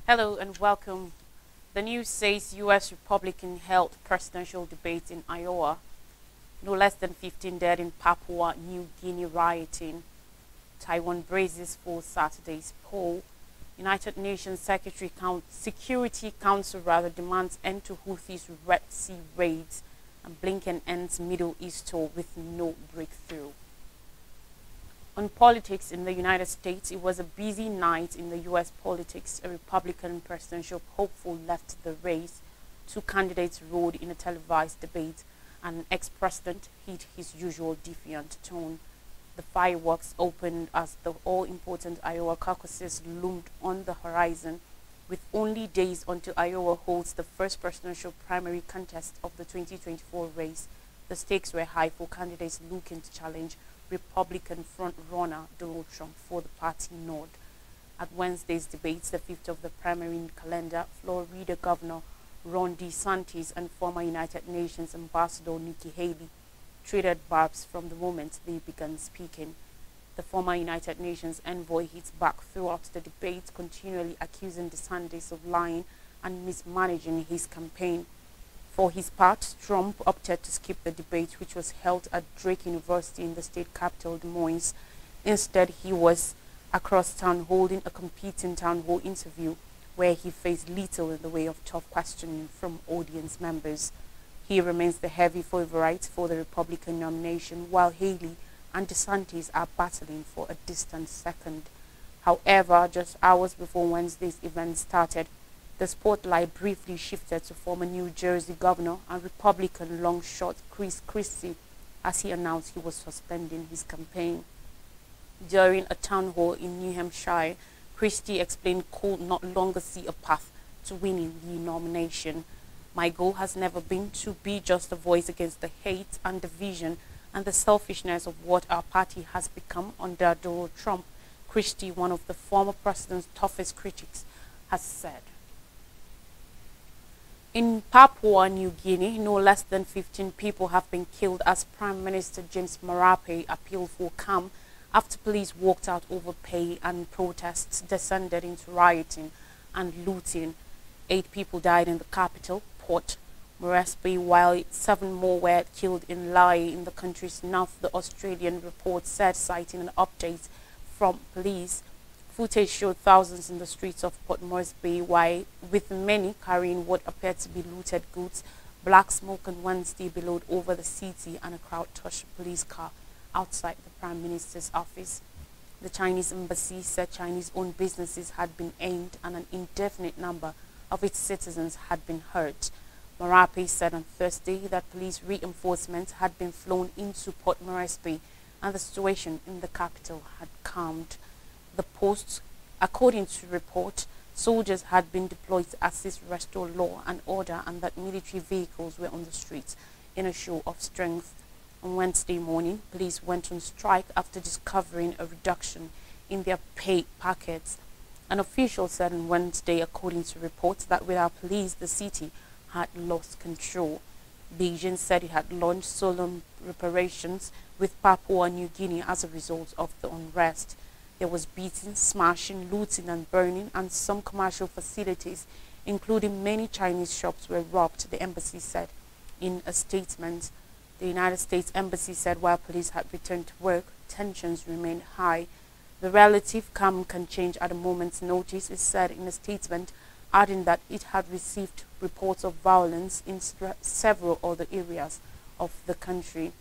Hello and welcome. The news says U.S. Republican held presidential debate in Iowa. No less than 15 dead in Papua New Guinea rioting. Taiwan braces for Saturday's poll. United Nations Security Council demands end to Houthis' Red Sea raids. And Blinken ends Middle East tour with no breakthrough. On politics in the United States, it was a busy night in the U.S. politics. A Republican presidential hopeful left the race. Two candidates rode in a televised debate, and an ex-president hit his usual defiant tone. The fireworks opened as the all-important Iowa caucuses loomed on the horizon. With only days until Iowa holds the first presidential primary contest of the 2024 race, the stakes were high for candidates looking to challenge Republican front-runner Donald Trump for the party nod. At Wednesday's debates, the fifth of the primary calendar, Florida Governor Ron DeSantis and former United Nations Ambassador Nikki Haley traded barbs from the moment they began speaking. The former United Nations envoy hit back throughout the debate, continually accusing DeSantis of lying and mismanaging his campaign. For his part, Trump opted to skip the debate, which was held at Drake University in the state capital, Des Moines. Instead, he was across town holding a competing town hall interview where he faced little in the way of tough questioning from audience members. He remains the heavy favorite for the Republican nomination, while Haley and DeSantis are battling for a distant second. However, just hours before Wednesday's event started, the spotlight briefly shifted to former New Jersey governor and Republican long shot Chris Christie as he announced he was suspending his campaign. During a town hall in New Hampshire, Christie explained could not longer see a path to winning the nomination. My goal has never been to be just a voice against the hate and division and the selfishness of what our party has become under Donald Trump, Christie, one of the former president's toughest critics, has said. In Papua New Guinea, no less than 15 people have been killed as Prime Minister James Marape appealed for calm after police walked out over pay and protests descended into rioting and looting. 8 people died in the capital, Port Moresby, while 7 more were killed in Lae in the country's north, the Australian report said, citing an update from police. Footage showed thousands in the streets of Port Moresby, with many carrying what appeared to be looted goods. Black smoke on Wednesday billowed over the city and a crowd touched a police car outside the Prime Minister's office. The Chinese embassy said Chinese-owned businesses had been aimed and an indefinite number of its citizens had been hurt. Marape said on Thursday that police reinforcements had been flown into Port Moresby and the situation in the capital had calmed. The post, according to report, soldiers had been deployed to assist restore law and order and that military vehicles were on the streets in a show of strength. On Wednesday morning, police went on strike after discovering a reduction in their pay packets. An official said on Wednesday, according to reports, that without police, the city had lost control. Beijing said it had launched solemn reparations with Papua New Guinea as a result of the unrest. There was beating, smashing, looting and burning, and some commercial facilities, including many Chinese shops, were robbed, the embassy said in a statement. The United States Embassy said while police had returned to work, tensions remained high. The relative calm can change at a moment's notice, it said in a statement, adding that it had received reports of violence in several other areas of the country.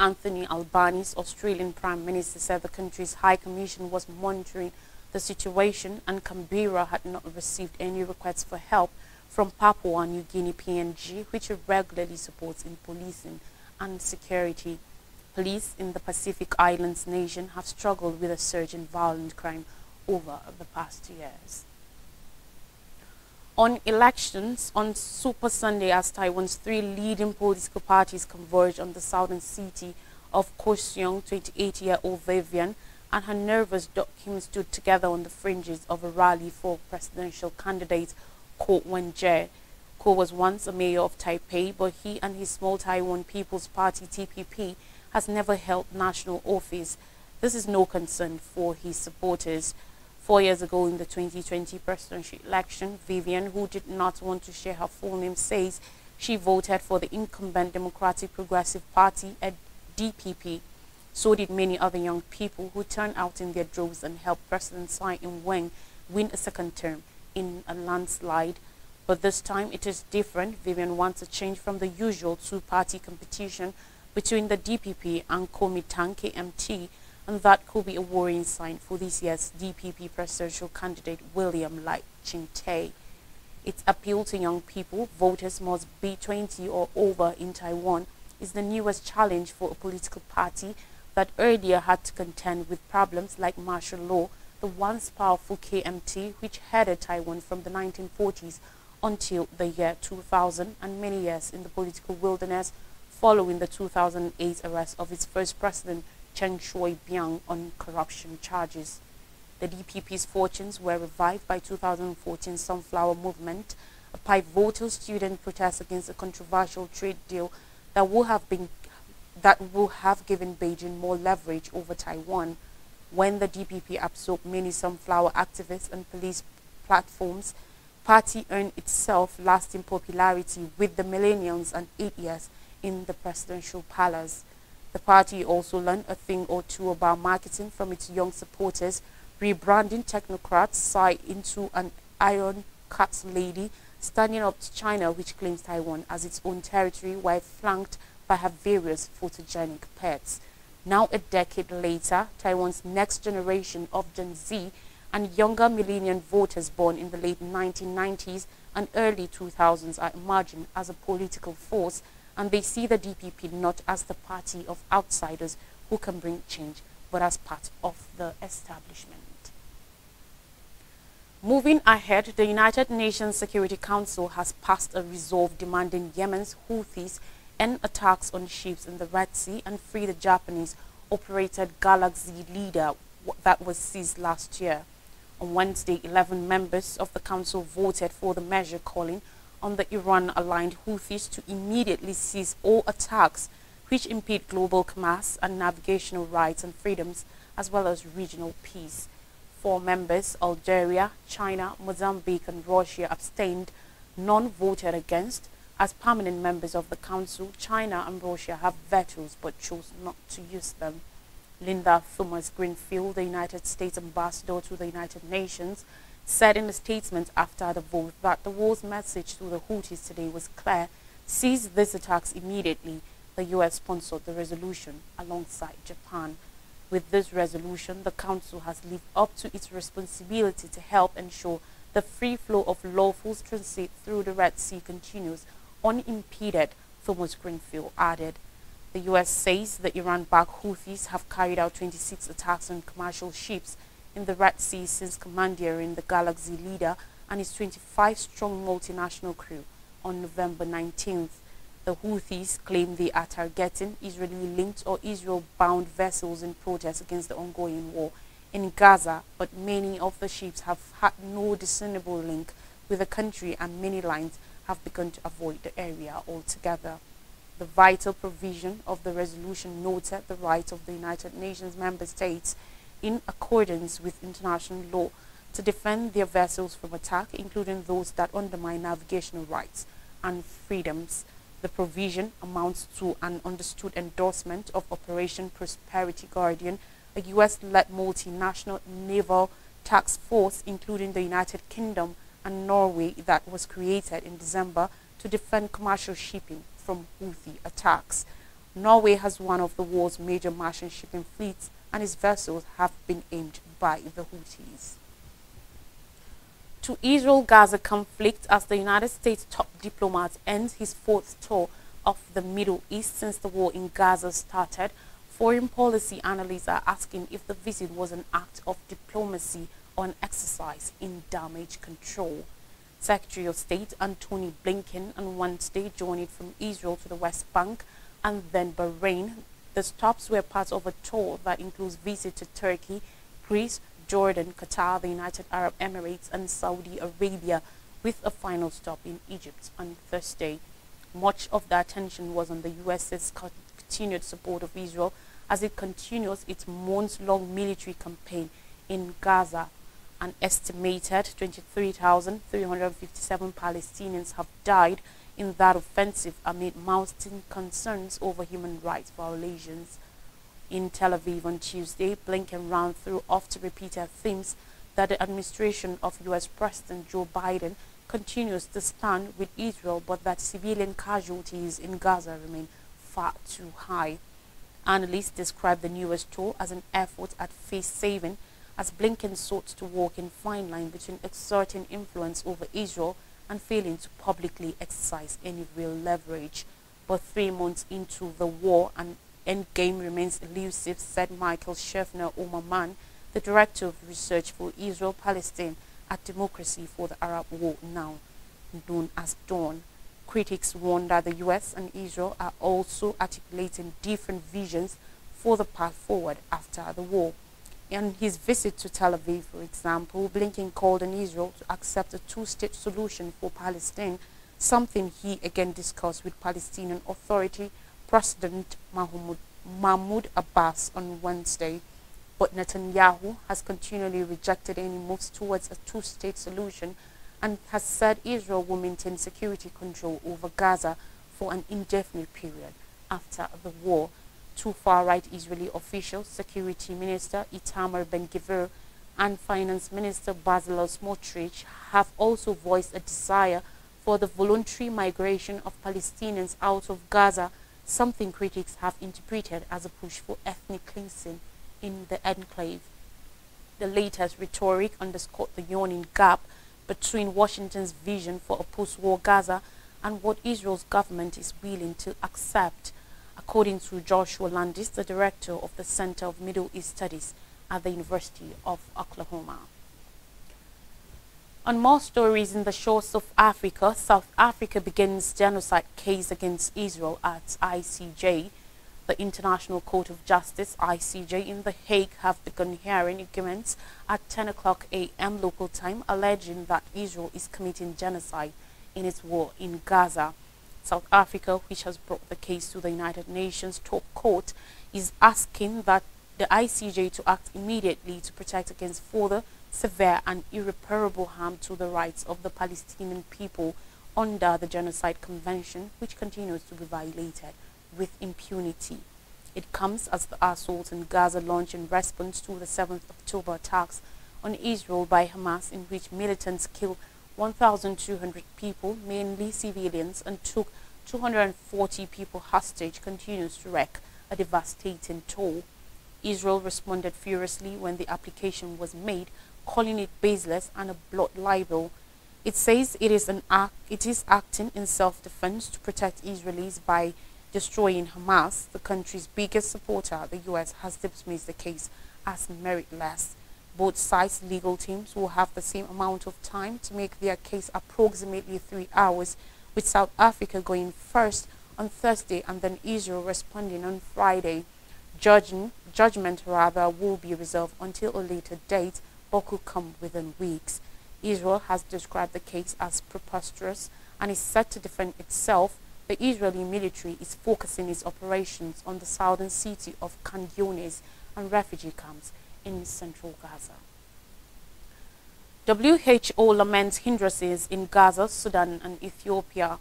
Anthony Albanese, Australian Prime Minister, said the country's High Commission was monitoring the situation and Canberra had not received any requests for help from Papua New Guinea PNG, which it regularly supports in policing and security. Police in the Pacific Islands nation have struggled with a surge in violent crime over the past years. On elections, on Super Sunday, as Taiwan's 3 leading political parties converge on the southern city of Kaohsiung, 28-year-old Vivian and her nervous Dok Kim stood together on the fringes of a rally for presidential candidate Ko Wen-je. Ko was once a mayor of Taipei, but he and his small Taiwan People's Party TPP has never held national office. This is no concern for his supporters. 4 years ago in the 2020 presidential election, Vivian, who did not want to share her full name, says she voted for the incumbent Democratic Progressive Party at DPP. So did many other young people who turned out in their droves and helped President Tsai Ing-wen win a second term in a landslide. But this time it is different. Vivian wants a change from the usual two-party competition between the DPP and Kuomintang KMT, and that could be a worrying sign for this year's DPP presidential candidate William Lai Ching-te. Its appeal to young people, voters must be 20 or over in Taiwan, is the newest challenge for a political party that earlier had to contend with problems like martial law. The once powerful KMT, which headed Taiwan from the 1940s until the year 2000, and many years in the political wilderness following the 2008 arrest of its first president, Chen Shui-biang, on corruption charges. The DPP's fortunes were revived by 2014 Sunflower Movement, a pivotal student protest against a controversial trade deal that will have given Beijing more leverage over Taiwan. When the DPP absorbed many sunflower activists and police platforms, party earned itself lasting popularity with the millennials and 8 years in the presidential palace. The party also learned a thing or two about marketing from its young supporters, rebranding technocrats Tsai into an iron-cut lady, standing up to China, which claims Taiwan as its own territory, while flanked by her various photogenic pets. Now, a decade later, Taiwan's next generation of Gen Z and younger millennial voters born in the late 1990s and early 2000s are emerging as a political force, and they see the DPP not as the party of outsiders who can bring change, but as part of the establishment. Moving ahead, the United Nations Security Council has passed a resolve demanding Yemen's Houthis end attacks on ships in the Red Sea and free the Japanese-operated Galaxy Leader that was seized last year. On Wednesday, 11 members of the council voted for the measure, calling on the Iran-aligned Houthis to immediately cease all attacks which impede global commerce and navigational rights and freedoms, as well as regional peace. 4 members, Algeria, China, Mozambique, and Russia, abstained. None voted against. As permanent members of the Council, China and Russia have vetoes but chose not to use them. Linda Thomas-Greenfield, the United States ambassador to the United Nations, said in a statement after the vote that the world's message to the Houthis today was clear: cease these attacks immediately. The U.S. sponsored the resolution alongside Japan. With this resolution, the Council has lived up to its responsibility to help ensure the free flow of lawful transit through the Red Sea continues unimpeded, Thomas Greenfield added. The U.S. says the Iran-backed Houthis have carried out 26 attacks on commercial ships in the Red Sea since commandeering the Galaxy Leader and its 25-strong multinational crew on November 19th. The Houthis claim they are targeting Israeli-linked or Israel-bound vessels in protest against the ongoing war in Gaza, but many of the ships have had no discernible link with the country, and many lines have begun to avoid the area altogether. The vital provision of the resolution noted the right of the United Nations member states, in accordance with international law, to defend their vessels from attack, including those that undermine navigational rights and freedoms. The provision amounts to an understood endorsement of Operation Prosperity Guardian, a U.S.-led multinational naval task force, including the United Kingdom and Norway, that was created in December to defend commercial shipping from Houthi attacks. Norway has one of the world's major merchant shipping fleets, and its vessels have been aimed by the Houthis. To Israel-Gaza conflict, as the United States top diplomat ends his 4th tour of the Middle East since the war in Gaza started, foreign policy analysts are asking if the visit was an act of diplomacy or an exercise in damage control. Secretary of State Antony Blinken on Wednesday journeyed from Israel to the West Bank and then Bahrain. The stops were part of a tour that includes visits to Turkey, Greece, Jordan, Qatar, the United Arab Emirates, and Saudi Arabia, with a final stop in Egypt on Thursday. Much of the attention was on the U.S.'s continued support of Israel as it continues its months-long military campaign in Gaza. An estimated 23,357 Palestinians have died in that offensive amid mounting concerns over human rights violations. In Tel Aviv on Tuesday, Blinken ran through oft-repeated themes that the administration of U.S. President Joe Biden continues to stand with Israel, but that civilian casualties in Gaza remain far too high. Analysts describe the newest tool as an effort at face-saving, as Blinken sought to walk in fine line between exerting influence over Israel and failing to publicly exercise any real leverage. But 3 months into the war, an endgame remains elusive, said Michael Schaffner-Omerman, the director of research for Israel Palestine at Democracy for the Arab War, now known as DAWN. Critics warn that the US and Israel are also articulating different visions for the path forward after the war. In his visit to Tel Aviv, for example, Blinken called on Israel to accept a two-state solution for Palestine, something he again discussed with Palestinian Authority President Mahmoud Abbas on Wednesday. But Netanyahu has continually rejected any moves towards a two-state solution and has said Israel will maintain security control over Gaza for an indefinite period after the war. Two far-right Israeli officials, Security Minister Itamar Ben-Gvir and Finance Minister Bezalel Smotrich, have also voiced a desire for the voluntary migration of Palestinians out of Gaza, something critics have interpreted as a push for ethnic cleansing in the enclave. The latest rhetoric underscored the yawning gap between Washington's vision for a post-war Gaza and what Israel's government is willing to accept, according to Joshua Landis, the director of the Center of Middle East Studies at the University of Oklahoma. On more stories in the shores of Africa, South Africa begins genocide case against Israel at ICJ. The International Court of Justice, ICJ, in The Hague have begun hearing arguments at 10:00 a.m. local time, alleging that Israel is committing genocide in its war in Gaza. South Africa, which has brought the case to the United Nations top court, is asking that the ICJ to act immediately to protect against further severe and irreparable harm to the rights of the Palestinian people under the Genocide Convention, which continues to be violated with impunity. It comes as the assault in Gaza launched in response to the 7th October attacks on Israel by Hamas, in which militants killed 1,200 people, mainly civilians, and took 240 people hostage, continues to wreak a devastating toll. Israel responded furiously when the application was made, calling it baseless and a blood libel. It says it is acting in self-defense to protect Israelis by destroying Hamas. The country's biggest supporter, the US, has dismissed the case as meritless. Both sides' legal teams will have the same amount of time to make their case, approximately 3 hours, with South Africa going first on Thursday and then Israel responding on Friday. Judgment will be reserved until a later date, but could come within weeks. Israel has described the case as preposterous and is set to defend itself. The Israeli military is focusing its operations on the southern city of Khan Younis and refugee camps in central Gaza. WHO laments hindrances in Gaza, Sudan and Ethiopia.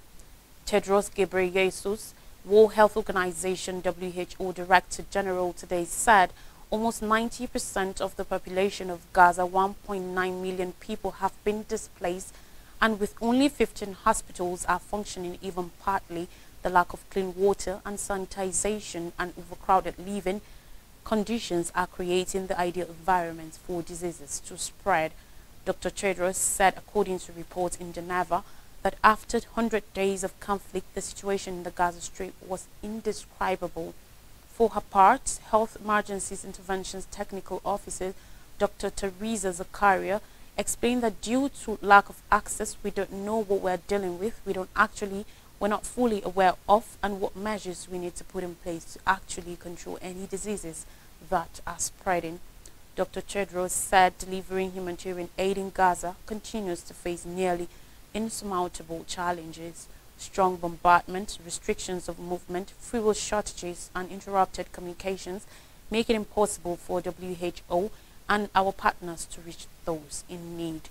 Tedros Ghebreyesus, World Health Organization WHO Director General, today said almost 90% of the population of Gaza, 1.9 million people, have been displaced, and with only 15 hospitals are functioning even partly, the lack of clean water and sanitization and overcrowded living conditions are creating the ideal environment for diseases to spread. Dr. Tedros said, according to reports in Geneva, that after 100 days of conflict, the situation in the Gaza Strip was indescribable. For her part, Health Emergencies Interventions Technical Officer Dr. Teresa Zakaria explained that due to lack of access, we don't know what we're dealing with. We're not fully aware of and what measures we need to put in place to actually control any diseases that are spreading. Dr. Tedros said delivering humanitarian aid in Gaza continues to face nearly insurmountable challenges. Strong bombardment, restrictions of movement, fuel shortages, and interrupted communications make it impossible for WHO and our partners to reach those in need.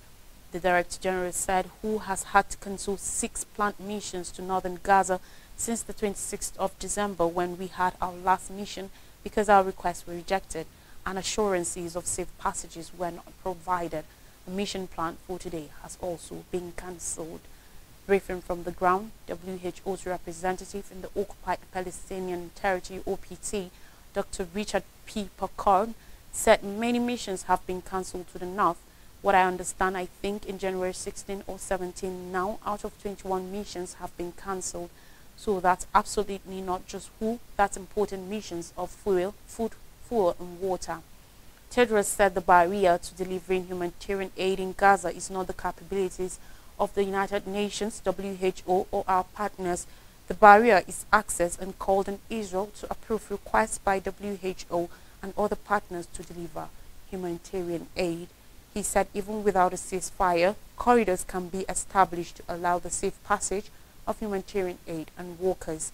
The Director General said WHO has had to cancel 6 planned missions to northern Gaza since the 26th of December when we had our last mission because our requests were rejected and assurances of safe passages were not provided. The mission plan for today has also been cancelled. Briefing from the ground, WHO's representative in the Occupied Palestinian Territory (OPT), Dr. Richard P. Packard, said many missions have been cancelled to the north. What I understand, I think in January 16 or 17 now, out of 21 missions have been cancelled. So that's absolutely not just WHO, that's important missions of fuel, food, fuel and water. Tedros said the barrier to delivering humanitarian aid in Gaza is not the capabilities of the United Nations, WHO or our partners. The barrier is access, and called on Israel to approve requests by WHO and other partners to deliver humanitarian aid. He said even without a ceasefire, corridors can be established to allow the safe passage of humanitarian aid and workers.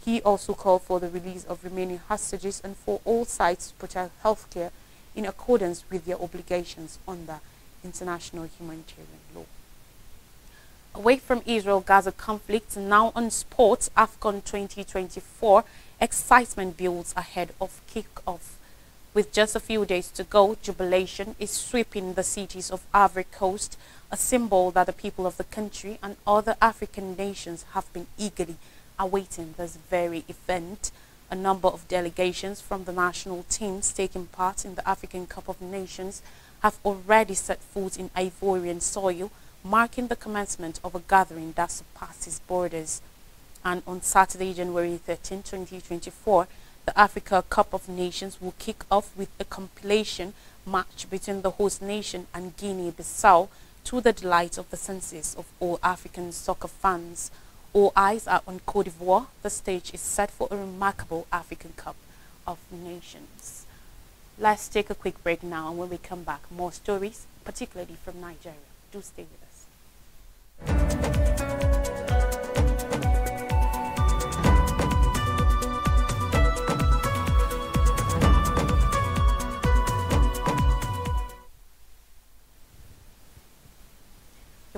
He also called for the release of remaining hostages and for all sides to protect healthcare in accordance with their obligations under international humanitarian law. Away from Israel-Gaza conflict, now on sports, AFCON 2024, excitement builds ahead of kick-off. With just a few days to go, jubilation is sweeping the cities of Ivory Coast, a symbol that the people of the country and other African nations have been eagerly awaiting this very event. A number of delegations from the national teams taking part in the African Cup of Nations have already set foot in Ivorian soil, marking the commencement of a gathering that surpasses borders. And on Saturday, January 13, 2024, the Africa Cup of Nations will kick off with a compilation match between the host nation and Guinea-Bissau, to the delight of the senses of all African soccer fans. All eyes are on Côte d'Ivoire. The stage is set for a remarkable African Cup of Nations. Let's take a quick break now, and when we come back, more stories, particularly from Nigeria. Do stay with us.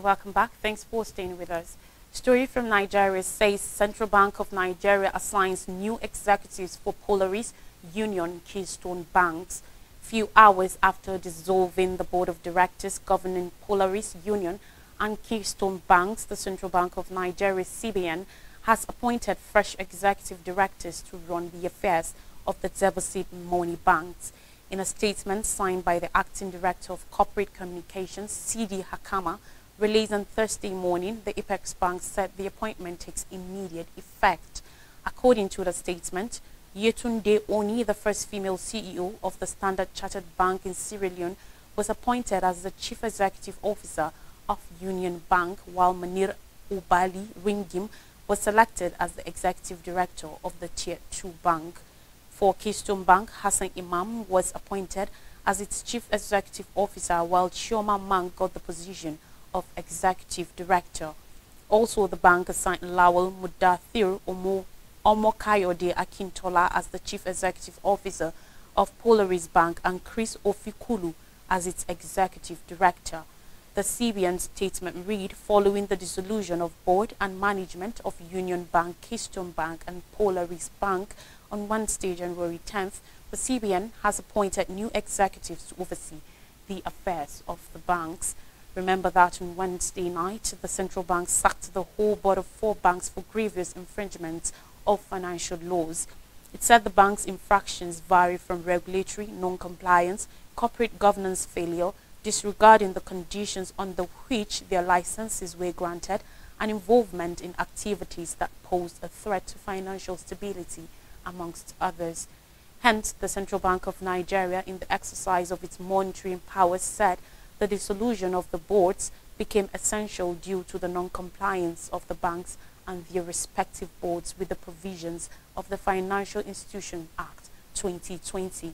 Welcome back. Thanks for staying with us. Story from Nigeria says Central Bank of Nigeria assigns new executives for Polaris, Union, Keystone banks. Few hours after dissolving the board of directors governing Polaris, Union, and Keystone banks, the Central Bank of Nigeria (CBN) has appointed fresh executive directors to run the affairs of the deposit money banks. In a statement signed by the acting director of corporate communications, Sidi Hakama, released on Thursday morning, the Apex Bank said the appointment takes immediate effect. According to the statement, Yetunde Oni, the first female CEO of the Standard Chartered Bank in Sierra Leone, was appointed as the chief executive officer of Union Bank, while Manir Ubali Ringim was selected as the executive director of the Tier 2 bank. For Keystone Bank, Hassan Imam was appointed as its chief executive officer, while Chioma Mang got the position of executive director. Also, the bank assigned Lawal Mudathir Omokayode Akintola as the chief executive officer of Polaris Bank and Chris Ofikulu as its executive director. The CBN statement read, following the dissolution of board and management of Union Bank, Keystone Bank and Polaris Bank on Wednesday, January 10th, the CBN has appointed new executives to oversee the affairs of the banks. Remember that on Wednesday night, the central bank sacked the whole board of 4 banks for grievous infringements of financial laws. It said the bank's infractions vary from regulatory non-compliance, corporate governance failure, disregarding the conditions under which their licenses were granted, and involvement in activities that posed a threat to financial stability, amongst others. Hence, the Central Bank of Nigeria, in the exercise of its monitoring powers, said the dissolution of the boards became essential due to the non-compliance of the banks and their respective boards with the provisions of the Financial Institution Act 2020.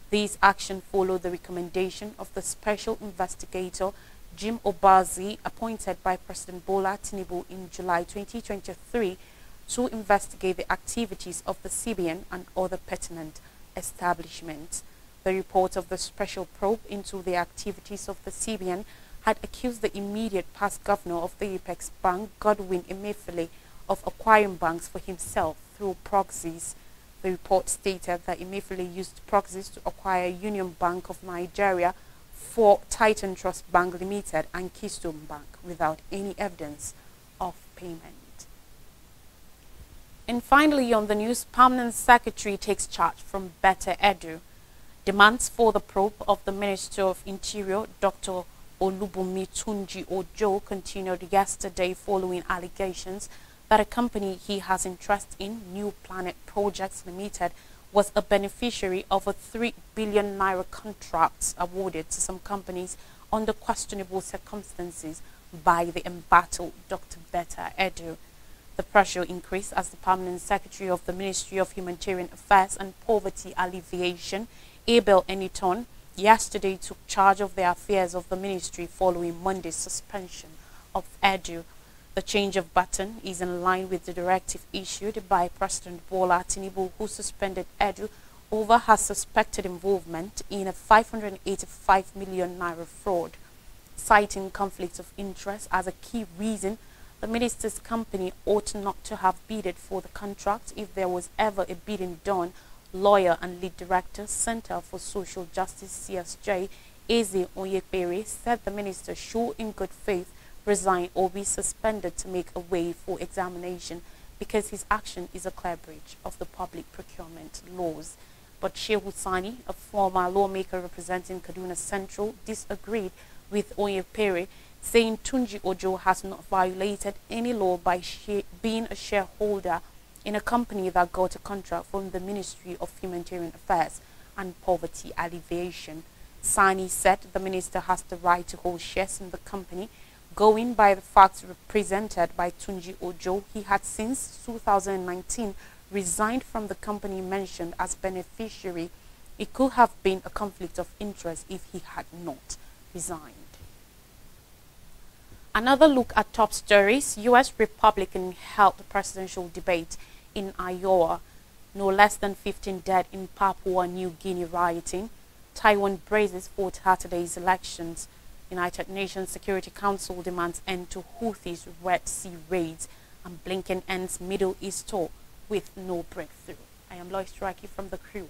These actions followed the recommendation of the special investigator Jim Obazi, appointed by President Bola Tinubu in July 2023 to investigate the activities of the CBN and other pertinent establishments. The the report of the special probe into the activities of the CBN had accused the immediate past governor of the Apex Bank, Godwin Emefiele, of acquiring banks for himself through proxies. The report stated that Emefiele used proxies to acquire Union Bank of Nigeria for Titan Trust Bank Limited and Keystone Bank without any evidence of payment. And finally, on the news, Permanent Secretary takes charge from Better Edu. Demands for the probe of the Minister of Interior, Dr. Olubunmi Tunji Ojo, continued yesterday following allegations that a company he has interest in, New Planet Projects Limited, was a beneficiary of a 3 billion naira contract awarded to some companies under questionable circumstances by the embattled Dr. Better Edu. The pressure increased as the Permanent Secretary of the Ministry of Humanitarian Affairs and Poverty Alleviation, Abel Eniton, yesterday took charge of the affairs of the ministry following Monday's suspension of Edu. The change of baton is in line with the directive issued by President Bola Tinubu, who suspended Edu over her suspected involvement in a 585 million naira fraud. Citing conflicts of interest as a key reason, the minister's company ought not to have bidded for the contract if there was ever a bidding done. Lawyer and lead director, Center for Social Justice CSJ, Eze Onyekpere, said the minister should in good faith resign or be suspended to make a way for examination because his action is a clear breach of the public procurement laws. But Shehu Sani, a former lawmaker representing Kaduna Central, disagreed with Onyekpere, saying Tunji Ojo has not violated any law by being a shareholder in a company that got a contract from the Ministry of Humanitarian Affairs and Poverty Alleviation. Sani said the minister has the right to hold shares in the company. Going by the facts represented by Tunji Ojo, he had since 2019 resigned from the company mentioned as beneficiary. It could have been a conflict of interest if he had not resigned. Another look at top stories. U.S. Republican held the presidential debate in Iowa. No less than 15 dead in Papua New Guinea rioting. Taiwan braces for Saturday's elections. United Nations Security Council demands end to Houthis' Red Sea raids. And Blinken ends Middle East tour with no breakthrough. I am Lois Straki from The Crew.